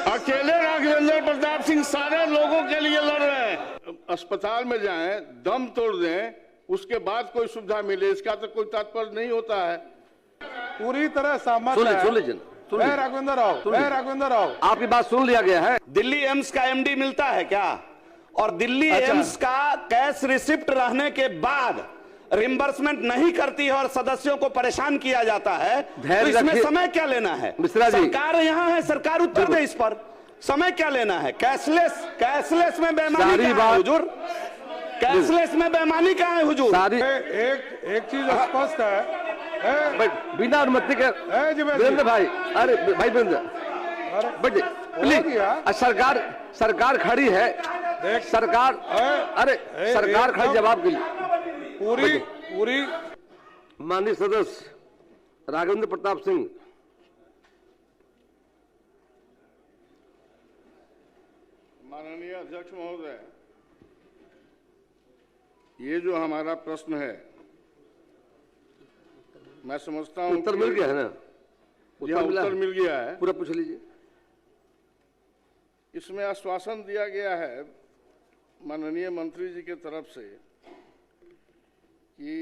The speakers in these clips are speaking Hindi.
अकेले राघवेंद्र प्रताप सिंह सारे लोगों के लिए लड़ रहे हैं। अस्पताल में जाएं, दम तोड़ दें, उसके बाद कोई सुविधा मिले, इसका तो कोई तात्पर्य नहीं होता है। पूरी तरह सहमत है। राघवेंद्र राव, आपकी बात सुन लिया गया है। दिल्ली एम्स का एमडी मिलता है क्या? और दिल्ली एम्स का कैश रिसिप्ट रहने के बाद रिम्बर्समेंट नहीं करती है और सदस्यों को परेशान किया जाता है, तो इसमें समय क्या लेना है? मिश्रा जी, सरकार यहाँ है, सरकार उत्तर दे इस पर। समय क्या लेना है? कैशलेस में बेईमानी कहाँ है हुजूर? कैशलेस में बेईमानी कहाँ है हुजूर? एक चीज स्पष्ट है, बिना अनुमति के वीरेंद्र भाई, अरे भाई वीरेंद्र प्लीज, सरकार खड़ी है, सरकार, अरे सरकार खड़ी जवाब के लिए। पूरी माननीय सदस्य राघवेंद्र प्रताप सिंह, माननीय अध्यक्ष महोदय, ये जो हमारा प्रश्न है, मैं समझता हूं उत्तर मिल गया है ना? उत्तर मिल गया है, पूरा पूछ लीजिए। इसमें आश्वासन दिया गया है माननीय मंत्री जी की तरफ से कि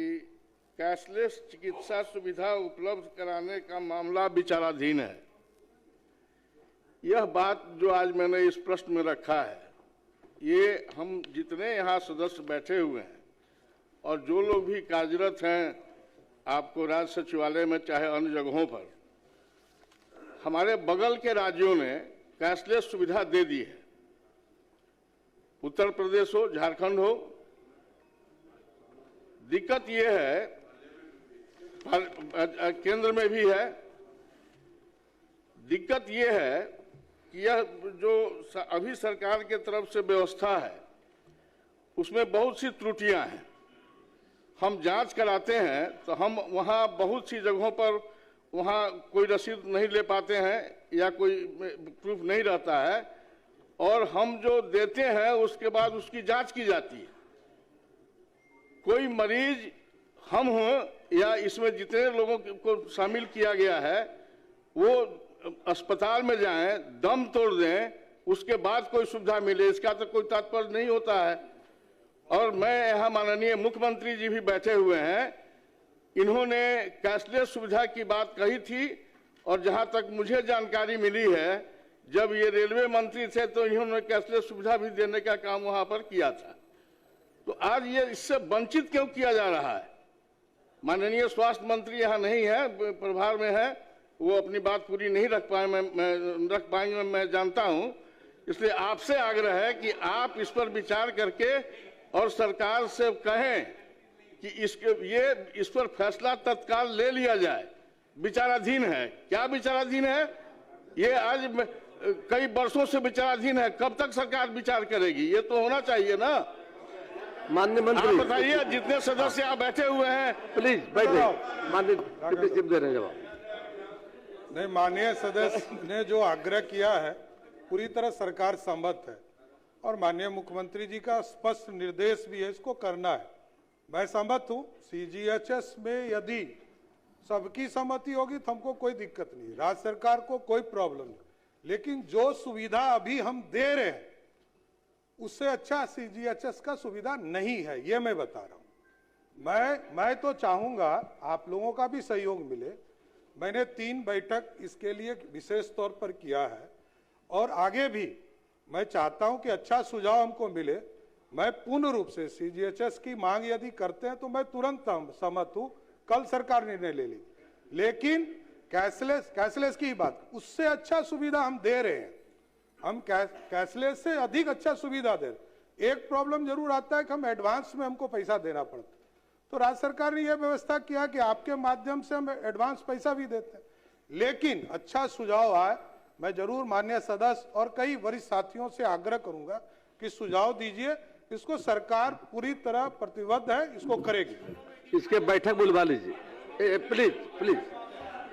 कैशलेस चिकित्सा सुविधा उपलब्ध कराने का मामला विचाराधीन है। यह बात जो आज मैंने इस प्रश्न में रखा है, ये हम जितने यहाँ सदस्य बैठे हुए हैं और जो लोग भी कार्यरत हैं आपको राज्य सचिवालय में चाहे अन्य जगहों पर, हमारे बगल के राज्यों ने कैशलेस सुविधा दे दी है। उत्तर प्रदेश हो, झारखंड हो। दिक्कत यह है, केंद्र में भी है, दिक्कत यह है कि यह जो अभी सरकार के तरफ से व्यवस्था है उसमें बहुत सी त्रुटियां हैं। हम जांच कराते हैं तो हम वहां बहुत सी जगहों पर वहां कोई रसीद नहीं ले पाते हैं या कोई प्रूफ नहीं रहता है, और हम जो देते हैं उसके बाद उसकी जांच की जाती है। कोई मरीज हम हों या इसमें जितने लोगों को शामिल किया गया है वो अस्पताल में जाएं, दम तोड़ दें, उसके बाद कोई सुविधा मिले, इसका तो कोई तात्पर्य नहीं होता है। और मैं यहाँ माननीय मुख्यमंत्री जी भी बैठे हुए हैं, इन्होंने कैशलेस सुविधा की बात कही थी, और जहाँ तक मुझे जानकारी मिली है, जब ये रेलवे मंत्री थे तो इन्होंने कैशलेस सुविधा भी देने का काम वहाँ पर किया था। तो आज ये इससे वंचित क्यों किया जा रहा है? माननीय स्वास्थ्य मंत्री यहाँ नहीं है, प्रभार में है, वो अपनी बात पूरी नहीं रख पाएंगे, मैं जानता हूँ। इसलिए आपसे आग्रह है कि आप इस पर विचार करके और सरकार से कहें कि इस पर फैसला तत्काल ले लिया जाए। विचाराधीन है। क्या विचाराधीन है? ये आज कई वर्षों से विचाराधीन है। कब तक सरकार विचार करेगी? ये तो होना चाहिए ना। माननीय मंत्री, आप बताइए, जितने सदस्य आप बैठे हुए हैं, प्लीज बैठे। माननीय दे रहे जवाब। नहीं, माननीय सदस्य ने जो आग्रह किया है पूरी तरह सरकार सहमत है, और माननीय मुख्यमंत्री जी का स्पष्ट निर्देश भी है, इसको करना है। मैं सहमत हूँ। सीजीएचएस में यदि सबकी सहमति होगी तो हमको कोई दिक्कत नहीं, राज्य सरकार को कोई प्रॉब्लम नहीं, लेकिन जो सुविधा अभी हम दे रहे हैं उससे अच्छा सीजीएचएस का सुविधा नहीं है, ये मैं बता रहा हूं। मैं तो चाहूंगा आप लोगों का भी सहयोग मिले। मैंने 3 बैठक इसके लिए विशेष तौर पर किया है, और आगे भी मैं चाहता हूं कि अच्छा सुझाव हमको मिले। मैं पूर्ण रूप से सीजीएचएस की मांग यदि करते हैं तो मैं तुरंत सहमत हूं, कल सरकार निर्णय ले ली, लेकिन कैशलेस की बात, उससे अच्छा सुविधा हम दे रहे हैं। हम कैशलेस से अधिक अच्छा सुविधा दे रहे। एक प्रॉब्लम जरूर आता है कि हम एडवांस में हमको पैसा देना पड़ता, तो राज्य सरकार ने यह व्यवस्था किया कि आपके माध्यम से हम एडवांस पैसा भी देते हैं। लेकिन अच्छा सुझाव आए, मैं जरूर माननीय सदस्य और कई वरिष्ठ साथियों से आग्रह करूंगा कि सुझाव दीजिए। इसको सरकार पूरी तरह प्रतिबद्ध है, इसको करेगी। इसके बैठक बुलवा लीजिए प्लीज।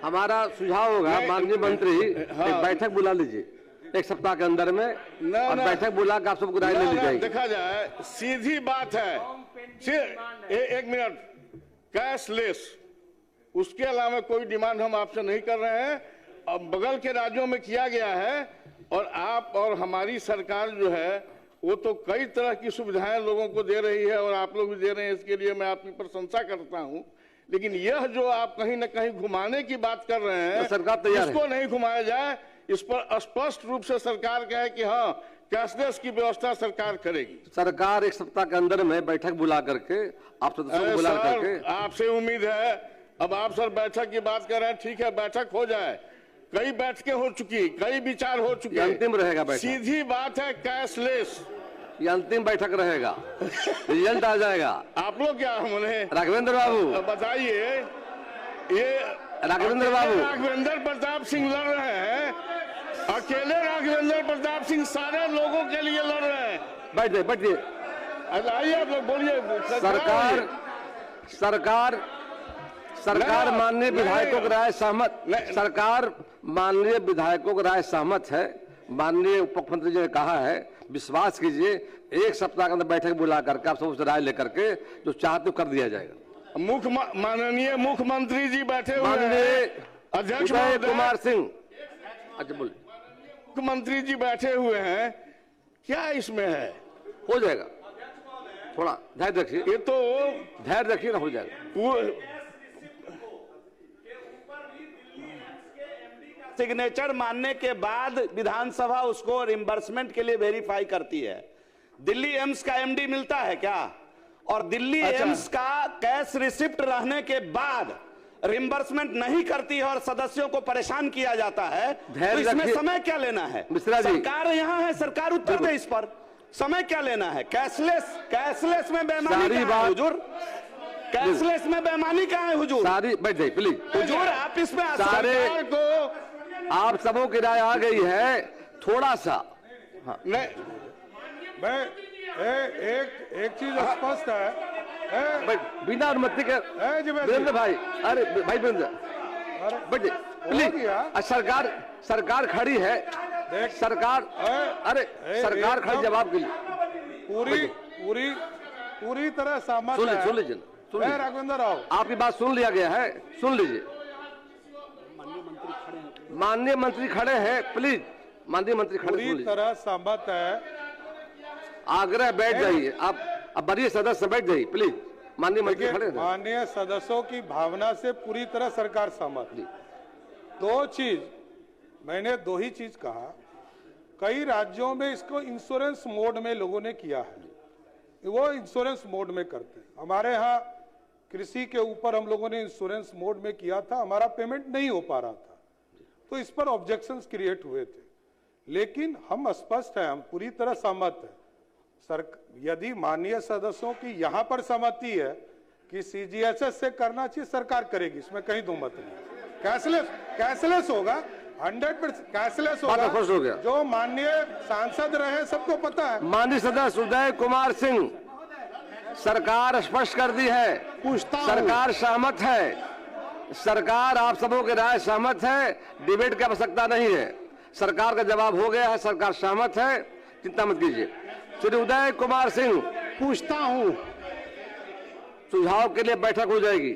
हमारा सुझाव होगा माननीय मंत्री, एक बैठक बुला लीजिए 1 सप्ताह के अंदर में, और बैठक बुला के आप सबको राय ले ली जाएगी। देखा जाए, सीधी बात है। एक मिनट, कैशलेस, उसके अलावा कोई डिमांड हम आपसे नहीं कर रहे हैं। अब बगल के राज्यों में किया गया है, और आप और हमारी सरकार जो है वो तो कई तरह की सुविधाएं लोगों को दे रही है और आप लोग भी दे रहे हैं, इसके लिए मैं आपकी प्रशंसा करता हूं। लेकिन यह जो आप कहीं न कहीं घुमाने की बात कर रहे हैं, सरकार तैयार है, इसको नहीं घुमाया जाए। इस पर स्पष्ट रूप से सरकार कहे कि हाँ, कैशलेस की व्यवस्था सरकार करेगी। सरकार 1 सप्ताह के अंदर में बैठक बुला करके आप सदस्यों को बुला करके, आपसे उम्मीद है, अब आप सर बैठक की बात कर रहे हैं, ठीक है बैठक हो जाए। कई बैठकें हो चुकी, कई विचार हो चुके, अंतिम रहेगा बैठक। सीधी बात है कैशलेस, ये अंतिम बैठक रहेगा, रिजल्ट आ जाएगा। आप लोग क्या उन्हें राघवेंद्र बाबू बताइए, ये राघवेंद्र बाबू, राघवेंद्र प्रताप सिंह लड़ रहे हैं, अकेले राघवेंद्र प्रताप सिंह सारे लोगों के लिए लड़ रहे हैं। बैठिए बैठिए। आइए आप लोग बोलिए। सरकार माननीय विधायकों की राय सहमत, सरकार माननीय विधायकों की राय सहमत है। माननीय उप मुख्यमंत्री जी ने कहा है, विश्वास कीजिए 1 सप्ताह के अंदर बैठक बुला करके आप सबसे राय लेकर के जो चाहते कर दिया जाएगा। माननीय मुख्यमंत्री जी बैठे हुए हैं, अध्यक्ष कुमार सिंह, अच्छा बोलिए, मुख्यमंत्री जी बैठे हुए हैं, क्या इसमें है? हो जाएगा, थोड़ा धैर्य रखिए, ये तो धैर्य रखिए ना, हो जाएगा। सिग्नेचर मानने के बाद विधानसभा उसको रिम्बर्समेंट के लिए वेरीफाई करती है। दिल्ली एम्स का एमडी मिलता है क्या? और दिल्ली एम्स का कैश रिसिप्ट रहने के बाद रिम्बर्समेंट नहीं करती है और सदस्यों को परेशान किया जाता है, तो इसमें समय क्या लेना है? सरकार यहाँ है, सरकार उत्तर दे इस पर। समय क्या लेना है? कैशलेस में बेईमानी कहाँ है हुजूर? कैशलेस में बेईमानी कहाँ है हुजूर? सारी बैठ जाइए प्लीज हुजूर, आप इसमें सारे को आप सबों की राय आ गई है, थोड़ा सा हाँ। मैं एक चीज स्पष्ट है, बिना अनुमति के वीरेंद्र भाई, अरे भाई वीरेंद्र प्लीज, सरकार खड़ी है, सरकार, अरे सरकार खड़ी जवाब के लिए पूरी तरह सहमत है। सुन लीजिए राघवेंद्र राव, आपकी बात सुन लिया गया है, सुन लीजिए। माननीय मंत्री खड़े हैं, प्लीज माननीय मंत्री खड़े, पूरी तरह सहमत है। आग्रह, बैठ जाइए आप, अब वरीय सदस्य बैठ जाइए प्लीज, माननीय मंत्री खड़े हैं। माननीय सदस्यों की भावना से पूरी तरह सरकार सहमत है। मैंने दो ही चीज कहा, कई राज्यों में इसको इंश्योरेंस मोड में लोगों ने किया है, वो इंश्योरेंस मोड में करते हैं। हमारे यहाँ कृषि के ऊपर हम लोगों ने इंश्योरेंस मोड में किया था, हमारा पेमेंट नहीं हो पा रहा था, तो इस पर ऑब्जेक्शंस क्रिएट हुए थे। लेकिन हम स्पष्ट है, हम पूरी तरह सहमत है। यदि माननीय सदस्यों की यहाँ पर सहमति है कि सीजीएचएस से करना चाहिए, सरकार करेगी, इसमें कहीं दो मत नहीं। कैशलेस होगा, 100% कैशलेस होगा, हो गया। जो माननीय सांसद रहे सबको पता है। माननीय सदस्य उदय कुमार सिंह, सरकार स्पष्ट कर दी है, सरकार सहमत है, सरकार आप सबों की राय सहमत है, डिबेट की आवश्यकता नहीं है, सरकार का जवाब हो गया है, सरकार सहमत है, चिंता मत कीजिए। श्री उदय कुमार सिंह, पूछता हूं, सुझाव के लिए बैठक हो जाएगी।